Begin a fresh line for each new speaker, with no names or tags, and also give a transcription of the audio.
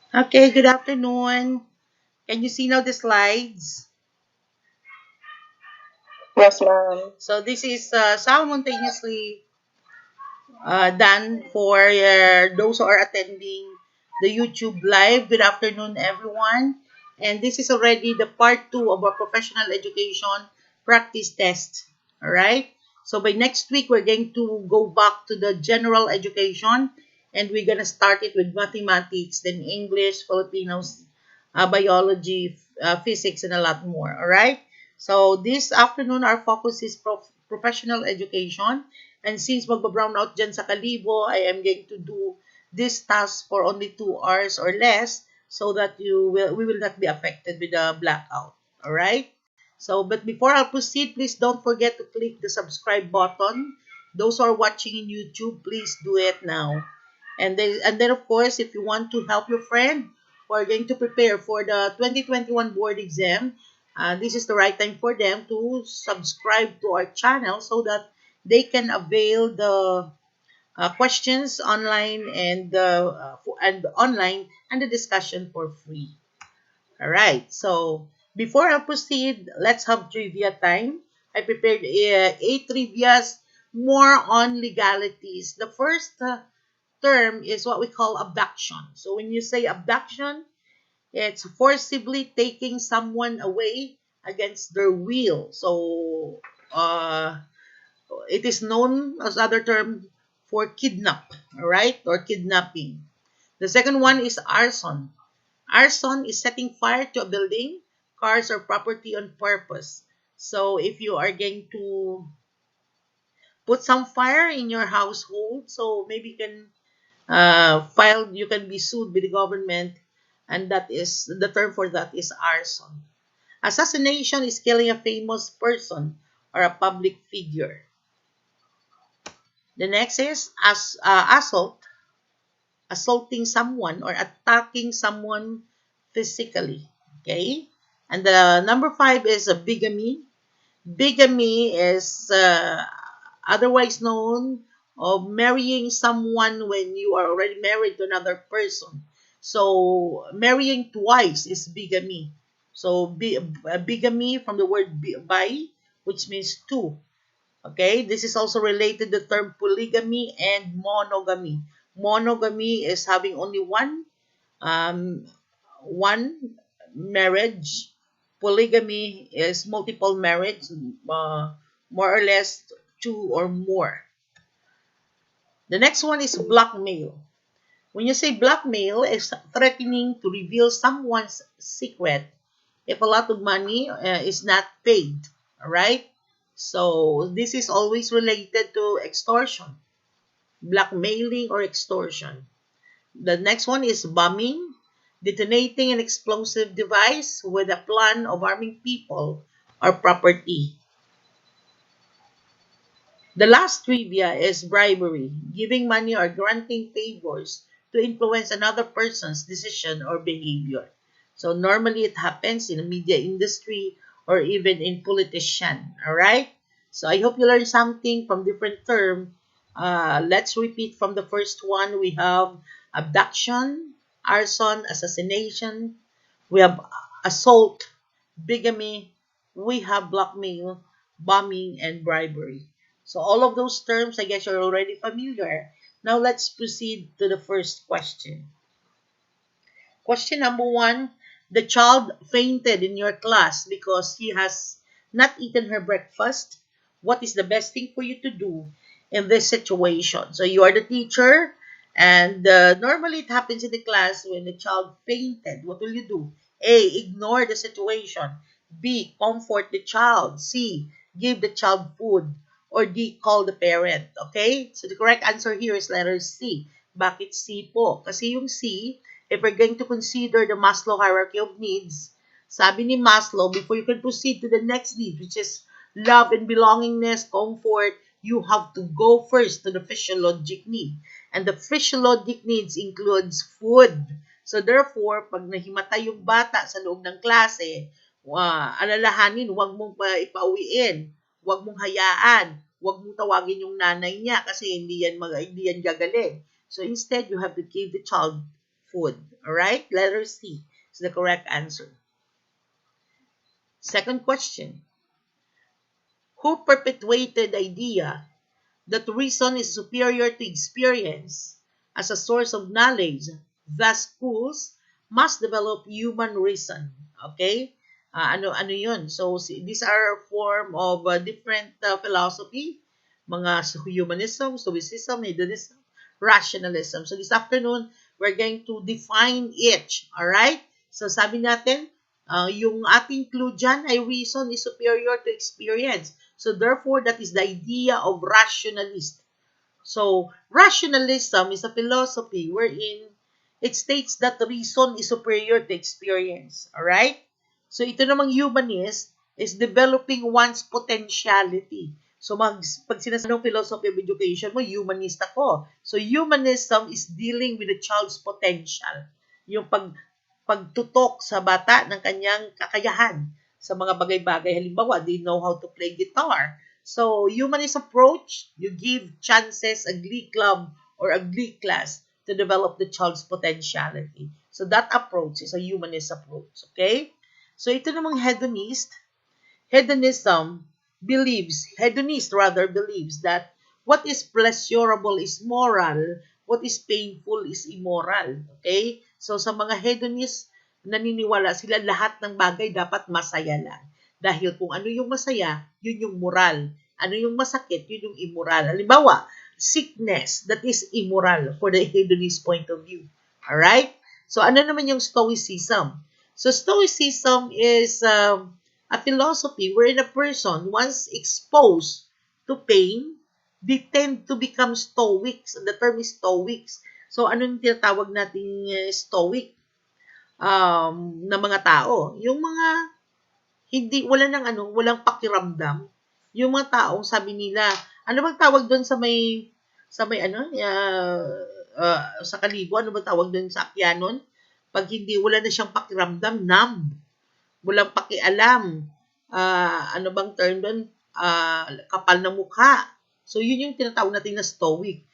Okay, good afternoon. Can you see now the slides?
Yes, ma'am.
So this is simultaneously done for those who are attending the YouTube live. Good afternoon, everyone. And this is already the part two of our professional education practice test. All right. So by next week, we're going to go back to the general education and we're going to start it with mathematics, then English, Filipinos, biology, physics, and a lot more. All right. So this afternoon, our focus is professional education. And since magba-brown out dyan sa Kalibo, I am going to do this task for only 2 hours or less so that we will not be affected with the blackout. All right? So, but before I proceed, please don't forget to click the subscribe button. Those who are watching in YouTube, please do it now. And then of course, if you want to help your friend who are going to prepare for the 2021 board exam, this is the right time for them to subscribe to our channel so that they can avail the questions online and online and the discussion for free. All right. So before I proceed, let's have trivia time. I prepared eight trivias more on legalities. The first term is what we call abduction. So when you say abduction, it's forcibly taking someone away against their will. So it is known as other term for kidnap, all right, or kidnapping. The second one is arson. Arson is setting fire to a building, cars, or property on purpose. So if you are going to put some fire in your household, so maybe you can you can be sued by the government, and that is the term for that is arson. Assassination is killing a famous person or a public figure. The next is assault, assaulting someone or attacking someone physically. Okay? And the number five is a bigamy. Bigamy is otherwise known of marrying someone when you are already married to another person. So marrying twice is bigamy. So bigamy from the word bi, which means two. Okay, this is also related to the term polygamy and monogamy. Monogamy is having only um, one marriage. Polygamy is multiple marriage, more or less two or more. The next one is blackmail. When you say blackmail, it's threatening to reveal someone's secret if a lot of money is not paid. All right? So this is always related to extortion, blackmailing or extortion. The next one is bombing, detonating an explosive device with a plan of harming people or property. The last trivia is bribery, giving money or granting favors to influence another person's decision or behavior. So normally it happens in the media industry or even in politician. All right. So I hope you learned something from different term. Let's repeat from the first one. We have abduction, arson, assassination. We have assault, bigamy. We have blackmail, bombing, and bribery. So all of those terms, I guess you're already familiar. Now let's proceed to the first question. Question number one, the child fainted in your class because he has not eaten her breakfast. What is the best thing for you to do in this situation? So you are the teacher, and normally it happens in the class when the child fainted. What will you do? A, ignore the situation. B, comfort the child. C, give the child food. Or D, call the parent. Okay? So the correct answer here is letter C. Bakit C po? Kasi yung C, if we're going to consider the Maslow hierarchy of needs, sabi ni Maslow, before you can proceed to the next need, which is love and belongingness, comfort, you have to go first to the physiologic need. And the physiologic needs includes food. So therefore, pag nahimatay yung bata sa loob ng klase, alalahanin, huwag mong ipauwiin, huwag mong hayaan, huwag mong tawagin yung nanay niya kasi hindi yan gagaling. So instead, you have to give the child food. Alright? Letter C is the correct answer. Second question. Who perpetuated the idea that reason is superior to experience as a source of knowledge? Thus, schools must develop human reason. Okay? Ano yun? So, these are a form of different philosophy. Mga humanism, stoicism, hedonism, rationalism. So, this afternoon, we're going to define each. Alright? So, sabi natin, yung ating clue dyan ay reason is superior to experience. So, therefore, that is the idea of rationalist. So, rationalism is a philosophy wherein it states that reason is superior to experience. Alright? So, ito namang humanist is developing one's potentiality. So, pag sinasabing philosophy of education mo, humanist ako. So, humanism is dealing with the child's potential. Yung pagtutok sa bata ng kanyang kakayahan sa mga bagay-bagay. Halimbawa, they know how to play guitar. So, humanist approach, you give chances a glee club or a glee class to develop the child's potentiality. So, that approach is a humanist approach. Okay? So, ito namang hedonist believes that what is pleasurable is moral, what is painful is immoral. Okay? So, sa mga hedonist, naniniwala sila lahat ng bagay dapat masaya lang. Dahil kung ano yung masaya, yun yung moral. Ano yung masakit, yun yung immoral. Halimbawa, sickness, that is immoral for the hedonist point of view. Alright? So, ano naman yung stoicism? So, stoicism is a philosophy wherein a person, once exposed to pain, they tend to become stoics. The term is stoics. So, ano yung tinatawag nating stoic na mga tao? Yung mga walang pakiramdam. Yung mga taong sabi nila, ano bang tawag doon sa sa kalibo, ano bang tawag doon sa akyanon? Pag wala na siyang pakiramdam, numb. Walang pakialam. Ano bang term doon? Kapal ng mukha. So, yun yung tinatawag natin na stoic.